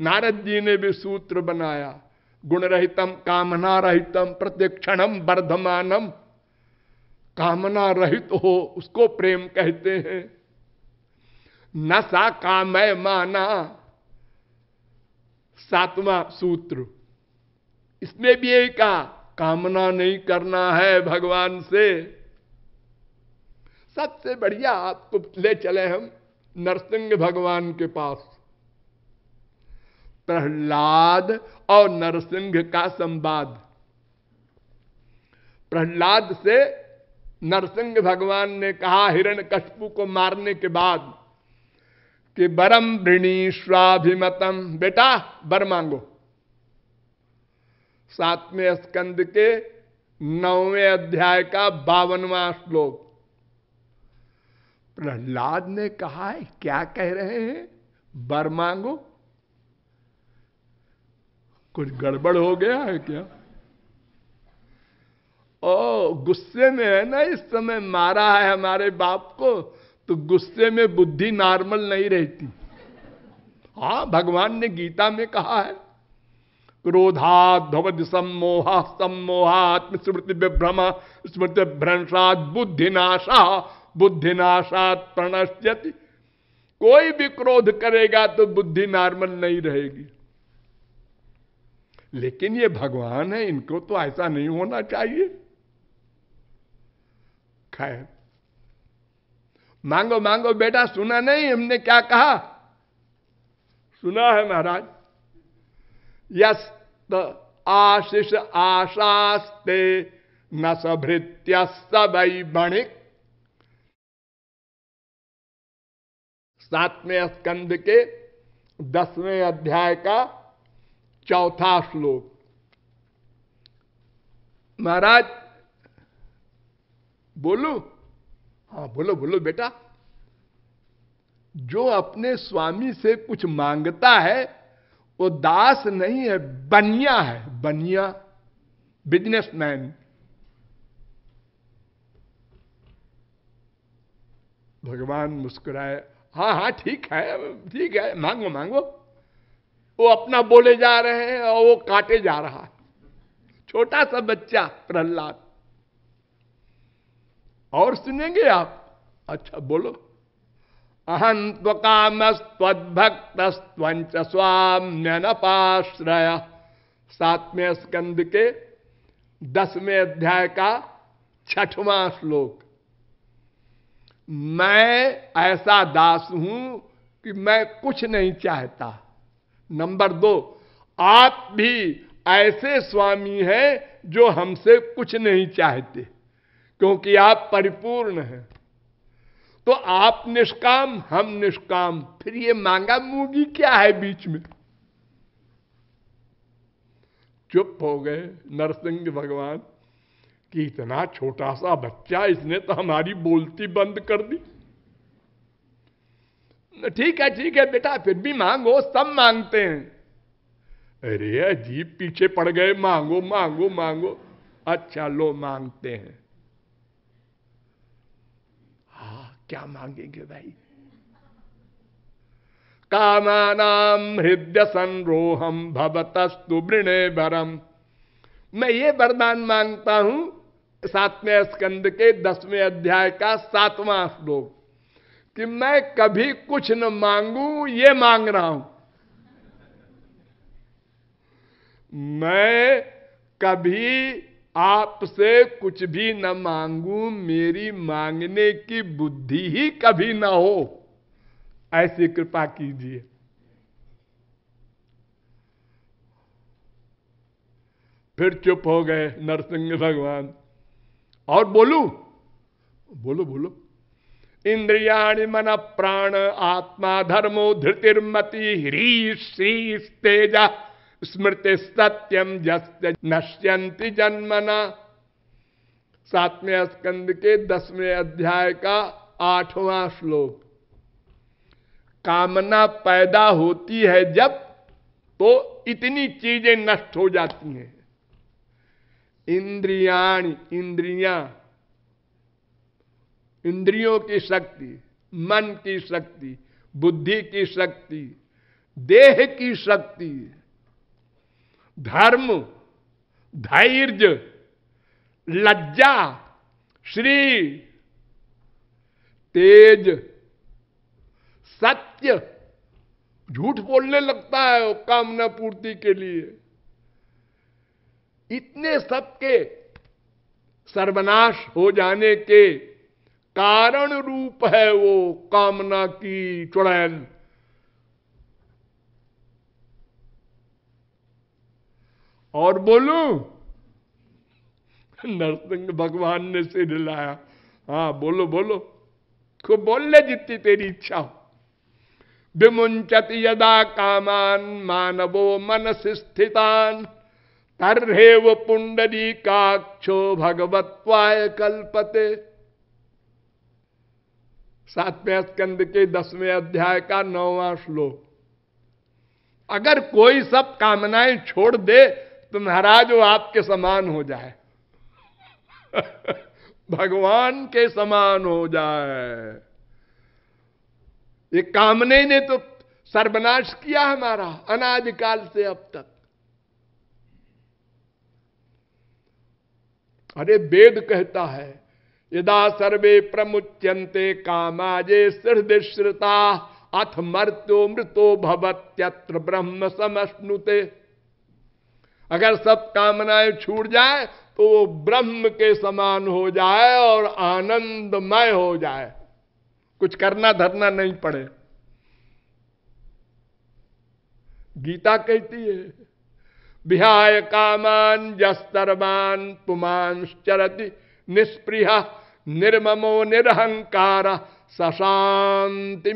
नारद जी ने भी सूत्र बनाया, गुण रहितम कामना रहितम प्रतिक्षणम वर्धमानम। कामना रहित हो उसको प्रेम कहते हैं। न सा कामय माना, 7वां सूत्र। इसमें भी यही कहा, कामना नहीं करना है भगवान से। सबसे बढ़िया आपको ले चले हम नरसिंह भगवान के पास। प्रहलाद और नरसिंह का संवाद। प्रहलाद से नरसिंह भगवान ने कहा हिरण्यकशिपु को मारने के बाद कि वरम वृणीष्वाभिमतम, बेटा वर मांगो। 7वें स्कंद के 9वें अध्याय का 52वां श्लोक। प्रहलाद ने कहा है क्या कह रहे हैं, वर मांगो? कुछ गड़बड़ हो गया है क्या? ओ गुस्से में है ना, इस समय मारा है हमारे बाप को, तो गुस्से में बुद्धि नॉर्मल नहीं रहती। हाँ, भगवान ने गीता में कहा है, क्रोधात् भवति सम्मोहः सम्मोहात् स्मृति विभ्रमः स्मृति भ्रंशात् बुद्धिनाशः बुद्धिनाशात् प्रणश्यति। कोई भी क्रोध करेगा तो बुद्धि नॉर्मल नहीं रहेगी। लेकिन ये भगवान है, इनको तो ऐसा नहीं होना चाहिए। खैर, मांगो मांगो बेटा, सुना नहीं हमने क्या कहा? सुना है महाराज। यस्त आशीष आशास्ते न सभृत्य सबई बणिक। 7वें स्कंद के 10वें अध्याय का 4था श्लोक। महाराज बोलू? हाँ बोलो बोलो बेटा। जो अपने स्वामी से कुछ मांगता है वो दास नहीं है, बनिया है, बनिया, बिजनेसमैन। भगवान मुस्कुराए, हाँ हाँ ठीक है, मांगो मांगो। वो अपना बोले जा रहे हैं और वो काटे जा रहा है, छोटा सा बच्चा प्रहलाद। और सुनेंगे आप? अच्छा बोलो। अहं त्वकामस्त्वद्भक्तस्त्वंच स्वाम्यनपाश्रय। 7वें स्कंद के 10वें अध्याय का 6वां श्लोक। मैं ऐसा दास हूं कि मैं कुछ नहीं चाहता। नंबर 2, आप भी ऐसे स्वामी हैं जो हमसे कुछ नहीं चाहते, क्योंकि आप परिपूर्ण हैं। तो आप निष्काम, हम निष्काम, फिर ये मांगा मूंगी क्या है बीच में? चुप हो गए नरसिंह भगवान कि इतना छोटा सा बच्चा, इसने तो हमारी बोलती बंद कर दी। ठीक है बेटा, फिर भी मांगो, सब मांगते हैं। अरे अजीब पीछे पड़ गए, मांगो मांगो मांगो। अच्छा लो मांगते हैं। क्या मांगेंगे भाई? कामानाम हृदय संरोहम भवतस्तु वृणे भरम। मैं ये वरदान मांगता हूं, 7वें स्कंद के 10वें अध्याय का 7वां श्लोक, कि मैं कभी कुछ न मांगू, ये मांग रहा हूं। मैं कभी आपसे कुछ भी न मांगू, मेरी मांगने की बुद्धि ही कभी ना हो, ऐसी कृपा कीजिए। फिर चुप हो गए नरसिंह भगवान। और बोलू? बोलो बोलो। इंद्रियाणि मन प्राण आत्मा धर्मो धृतिर्मति ह्रीः श्रीः तेजा स्मृति सत्यम जस्य नश्यन्ति जन्मना। 7वें स्कंद के 10वें अध्याय का 8वां श्लोक। कामना पैदा होती है जब, तो इतनी चीजें नष्ट हो जाती हैं। इंद्रियाणि, इंद्रियों की शक्ति, मन की शक्ति, बुद्धि की शक्ति, देह की शक्ति, धर्म, धैर्य, लज्जा, श्री, तेज, सत्य, झूठ बोलने लगता है वो कामना पूर्ति के लिए। इतने सबके सर्वनाश हो जाने के कारण रूप है वो कामना की चुड़ैल। और बोलूं, नरसिंह भगवान ने सिर हिलाया। हाँ बोलो बोलो, खूब बोल ले जितनी तेरी इच्छा हो। विमुंचति यदा कामान मानवो मनसि स्थितान तर्हेव पुंडरीकाक्षो भगवत्वाय कल्पते। 7वें स्कंद के 10वें अध्याय का 9वां श्लोक। अगर कोई सब कामनाएं छोड़ दे तो महाराज वो आपके समान हो जाए, भगवान के समान हो जाए। ये कामने ने तो सर्वनाश किया हमारा अनादिकाल से अब तक। अरे वेद कहता है यदा सर्वे प्रमुच्यन्ते कामाजे हृदय श्रुता अथ मर्त्यो मृतो भवत्यत्र ब्रह्म समश्नुते। अगर सब कामनाएं छूट जाए तो वो ब्रह्म के समान हो जाए और आनंदमय हो जाए, कुछ करना धरना नहीं पड़े। गीता कहती है विहाय कामान यस्तर्वान पुमांश्चरति निष्प्रिय निर्ममो निरहंकार सशांतिमधिगच्छति।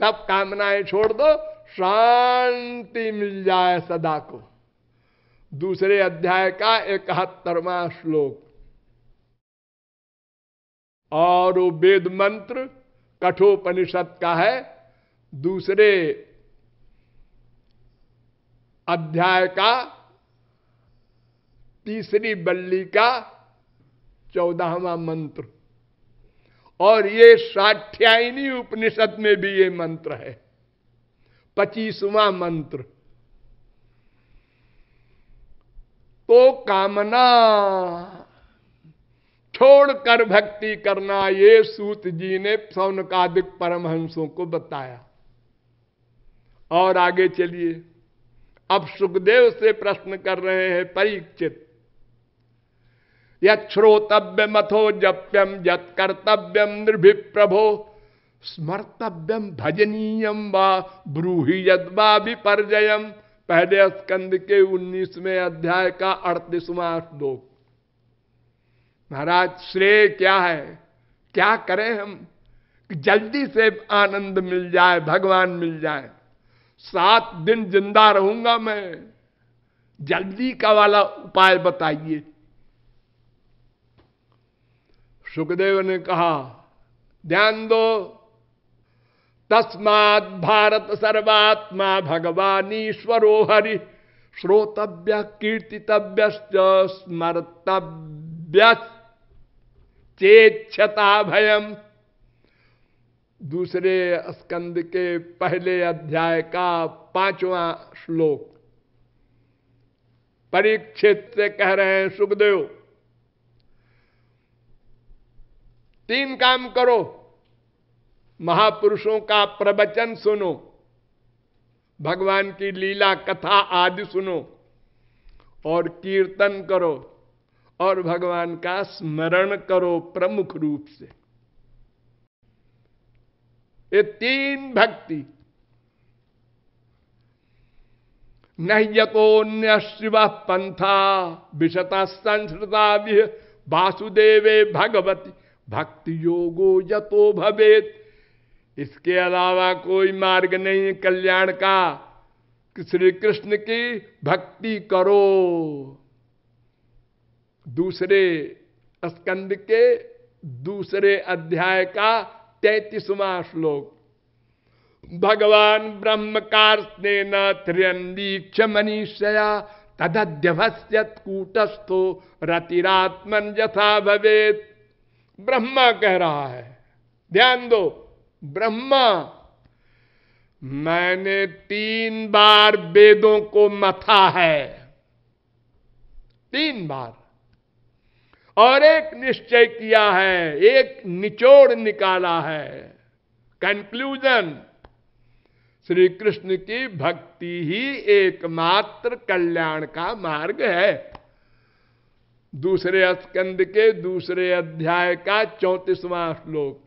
सब कामनाएं छोड़ दो, शांति मिल जाए सदा को। दूसरे अध्याय का 71वां श्लोक। और वो वेद मंत्र कठोपनिषद का है, दूसरे अध्याय का तीसरी बल्ली का 14वां मंत्र। और ये साठ्यायनी उपनिषद में भी ये मंत्र है, 25वां मंत्र। तो कामना छोड़कर भक्ति करना, ये सूत जी ने शौनकादिक परमहंसों को बताया। और आगे चलिए, अब सुखदेव से प्रश्न कर रहे हैं परीक्षित। यत् श्रोतव्यमथो जप्यम यत् कर्तव्यम निर्भि प्रभो स्मर्तव्यम भजनीयम वा ब्रूहि यद्वा विपर्जयम। पहले स्कंद के 19वें अध्याय का 38वां श्लोक। महाराज श्रेय क्या है, क्या करें हम कि जल्दी से आनंद मिल जाए, भगवान मिल जाए। 7 दिन जिंदा रहूंगा मैं, जल्दी का वाला उपाय बताइए। सुखदेव ने कहा ध्यान दो, तस्मात् भारत सर्वात्मा भगवान ईश्वरो हरि श्रोतव्य कीर्तितव्य स्मर्तव्य चेच्छता भयम। दूसरे स्कंद के पहले अध्याय का 5वां श्लोक। परीक्षित से कह रहे हैं सुखदेव 3 काम करो, महापुरुषों का प्रवचन सुनो, भगवान की लीला कथा आदि सुनो, और कीर्तन करो, और भगवान का स्मरण करो प्रमुख रूप से। ये 3 भक्ति। नह्यतोन्य शिव पंथा विशता संस्कृता वासुदेवे भगवती भक्ति योगो यतो भवेत। इसके अलावा कोई मार्ग नहीं कल्याण का कि श्री कृष्ण की भक्ति करो। दूसरे स्कंद के दूसरे अध्याय का 33वां श्लोक। भगवान ब्रह्म कार्ष्णेन त्र्यन्वीक्ष मनीषया तदध्यवस्यत् कूटस्थो रतिरात्मन यथा भवेत। ब्रह्मा कह रहा है, ध्यान दो, ब्रह्मा मैंने 3 बार वेदों को मथा है, 3 बार, और एक निश्चय किया है, एक निचोड़ निकाला है, कंक्लूजन। श्री कृष्ण की भक्ति ही एकमात्र कल्याण का मार्ग है। दूसरे स्कंद के दूसरे अध्याय का 34वां श्लोक,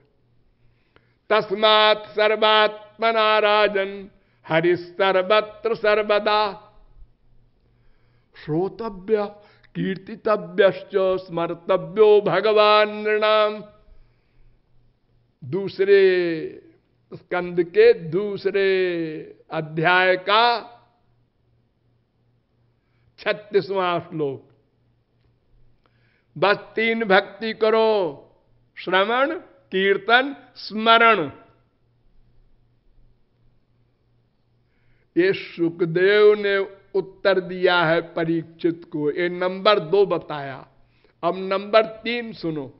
तस्मात् सर्वात्मना राजन हरि सर्वत्र सर्वदा श्रोतव्य कीर्तितव्यश्च स्मर्तव्यो भगवान नृणाम। दूसरे स्कंद के दूसरे अध्याय का 36वां श्लोक, बस 3 भक्ति करो, श्रवण कीर्तन स्मरण। ये सुखदेव ने उत्तर दिया है परीक्षित को, ये नंबर 2 बताया। अब नंबर 3 सुनो।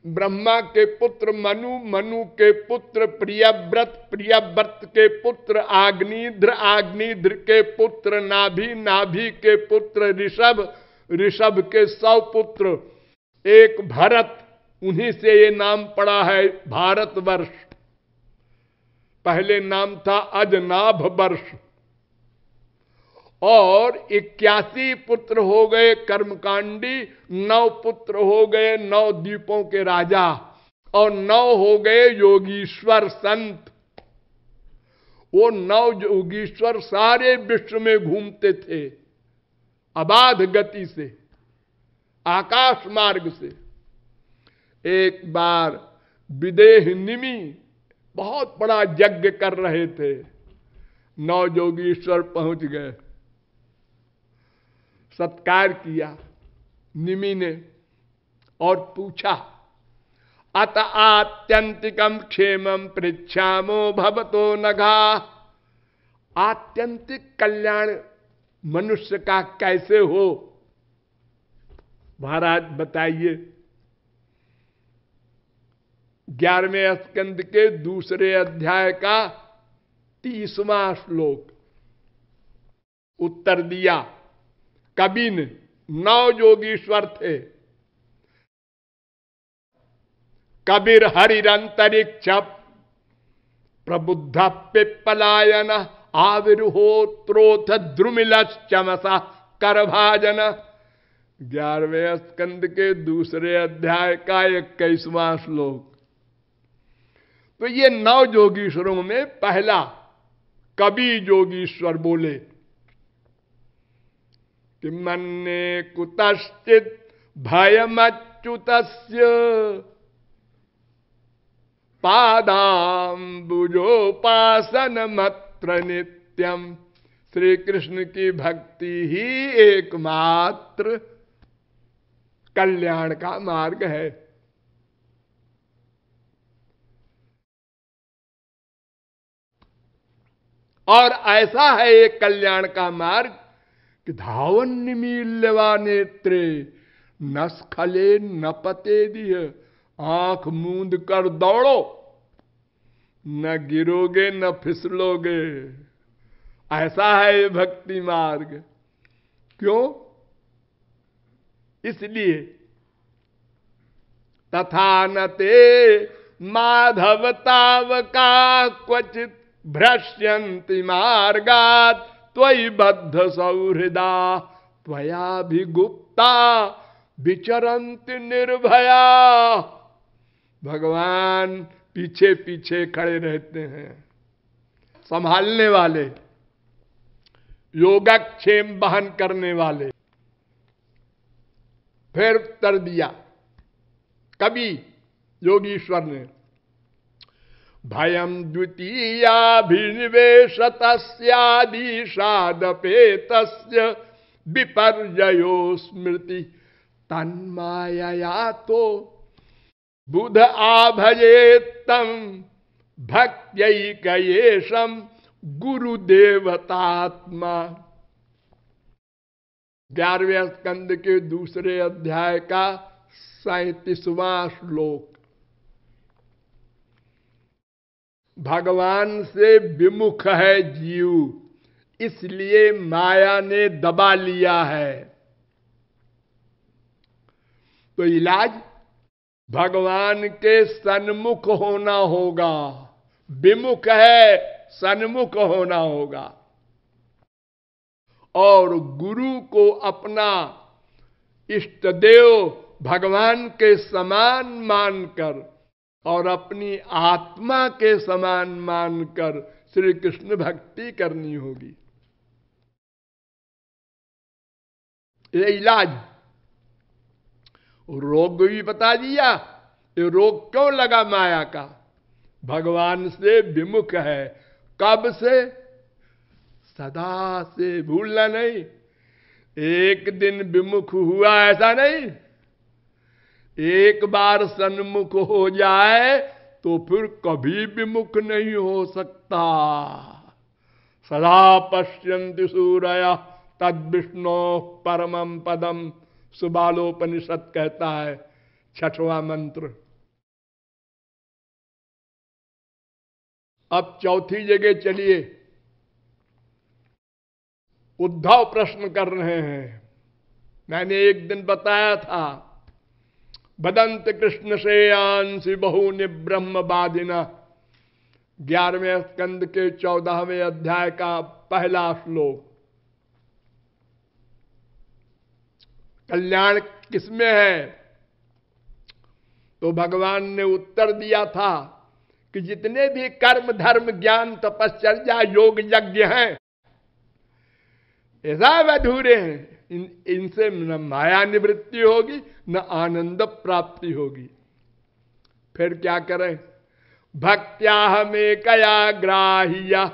ब्रह्मा के पुत्र मनु, मनु के पुत्र प्रियव्रत, प्रियव्रत के पुत्र आग्निध्र, आग्निध्र के पुत्र नाभि, नाभि के पुत्र ऋषभ, ऋषभ के 100 पुत्र, एक भरत, उन्हीं से ये नाम पड़ा है भारतवर्ष। पहले नाम था अजनाभ वर्ष। और 81 पुत्र हो गए कर्मकांडी, 9 पुत्र हो गए 9 द्वीपों के राजा, और 9 हो गए योगीश्वर संत। वो 9 योगीश्वर सारे विश्व में घूमते थे अबाध गति से, आकाश मार्ग से। एक बार विदेह निमि बहुत बड़ा यज्ञ कर रहे थे, 9 योगीश्वर पहुंच गए, सत्कार किया निमि ने और पूछा, अत आत्यंतिकम क्षेमम पृच्छामो भवतो नघा। आत्यंतिक कल्याण मनुष्य का कैसे हो महाराज बताइए। 11वें स्कंद के दूसरे अध्याय का 30वां श्लोक उत्तर दिया। कबीर ने 9 योगीश्वर थे, कबीर हरिरंतरिक्ष प्रबुद्ध पिप्पलायन आविर्होत्रोथ द्रुमिलश्चमसा करभाजन। 11वें स्कंद के दूसरे अध्याय का 21वां श्लोक। तो ये 9 योगीश्वरों में पहला कबीर योगीश्वर बोले कि मन्ने कुतश्चित भयमच्युतस्य पादाम्बुजोपासन मत्र नित्यम। श्री कृष्ण की भक्ति ही एकमात्र कल्याण का मार्ग है। और ऐसा है एक कल्याण का मार्ग कि धावन निमील्यवा नेत्रे न स्खले न पते दिय। आंख मूंद कर दौड़ो, न गिरोगे न फिसलोगे। ऐसा है ये भक्ति मार्ग। क्यों? इसलिए तथा न ते माधव तावका क्वचित भ्रश्यन्ति मार्गात् त्वयि बद्ध सौहृदा त्वयाभिगुप्ता विचरन्ति निर्भया। भगवान पीछे पीछे खड़े रहते हैं, संभालने वाले, योगक्षेम बहन करने वाले। फिर उत्तर दिया कवि योगीश्वर ने, भयम द्वितीयाभिनिवेशतस्यादिशादपेतस्य विपर्ययो स्मृति तन्मायया तो बुध आभजेत्तम भक्त्यैकयेशम गुरुदेवतात्मा। 11वें स्कंद के दूसरे अध्याय का 37वां श्लोक। भगवान से विमुख है जीव, इसलिए माया ने दबा लिया है। तो इलाज भगवान के सन्मुख होना होगा। विमुख है, सन्मुख होना होगा। और गुरु को अपना इष्ट देव भगवान के समान मानकर और अपनी आत्मा के समान मानकर श्री कृष्ण भक्ति करनी होगी। ये इलाज। रोग भी बता दिया। ये रोग क्यों लगा माया का? भगवान से विमुख है। कब से? सदा से। भूलना नहीं। एक दिन विमुख हुआ ऐसा नहीं। एक बार सन्मुख हो जाए तो फिर कभी विमुख नहीं हो सकता। सदा पश्यन्ति सूरयः तद विष्णो परमं पदम, सुबालोपनिषद कहता है, 6वां मंत्र। अब चौथी जगह चलिए। उद्धव प्रश्न कर रहे हैं। मैंने एक दिन बताया था, बदंत कृष्ण श्रेयांसि बहुनि ब्रह्मवादिना, 11वें स्कंद के 14वें अध्याय का पहला श्लोक। कल्याण किसमें है? तो भगवान ने उत्तर दिया था कि जितने भी कर्म धर्म ज्ञान तपश्चर्या योग यज्ञ हैं, ये सब अधूरे हैं। इनसे न माया निवृत्ति होगी न आनंद प्राप्ति होगी। फिर क्या करें? भक्त्या हमें कया ग्राह्य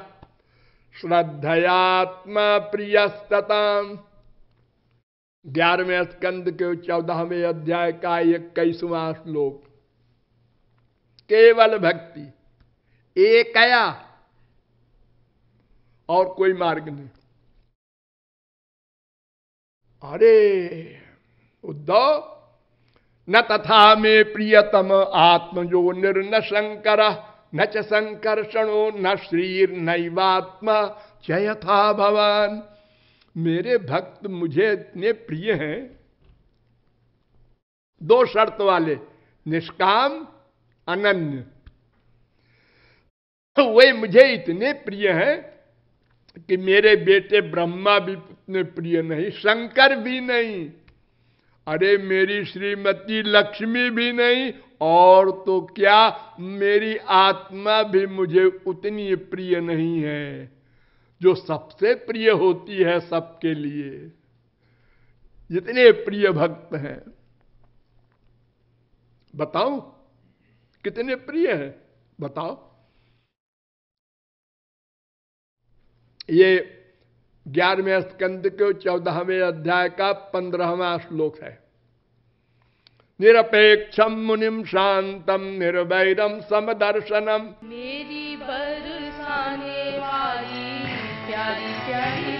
श्रद्धयात्मा प्रियस्तताम, 11वें स्कंद के 14वें अध्याय का 21वां श्लोक। केवल भक्ति, एकया, और कोई मार्ग नहीं। अरे उद्धव, न तथा में प्रियतम आत्मजो निर्न शंकर, न च संकर्षणो न श्रीर नैवात्मा च यथा भवान। मेरे भक्त मुझे इतने प्रिय हैं, 2 शर्त वाले, निष्काम अनन्य। वे मुझे इतने प्रिय हैं कि मेरे बेटे ब्रह्मा भी उतने प्रिय नहीं, शंकर भी नहीं, अरे मेरी श्रीमती लक्ष्मी भी नहीं, और तो क्या मेरी आत्मा भी मुझे उतनी प्रिय नहीं है जो सबसे प्रिय होती है सबके लिए। जितने प्रिय भक्त हैं, बताओ कितने प्रिय हैं? बताओ। ये 11वें स्कंद के 14वें अध्याय का 15वां श्लोक है। निरपेक्षम मुनिम शांतम निर्वैरम समदर्शनम, मेरी बरसाने वाली प्यारी प्यारी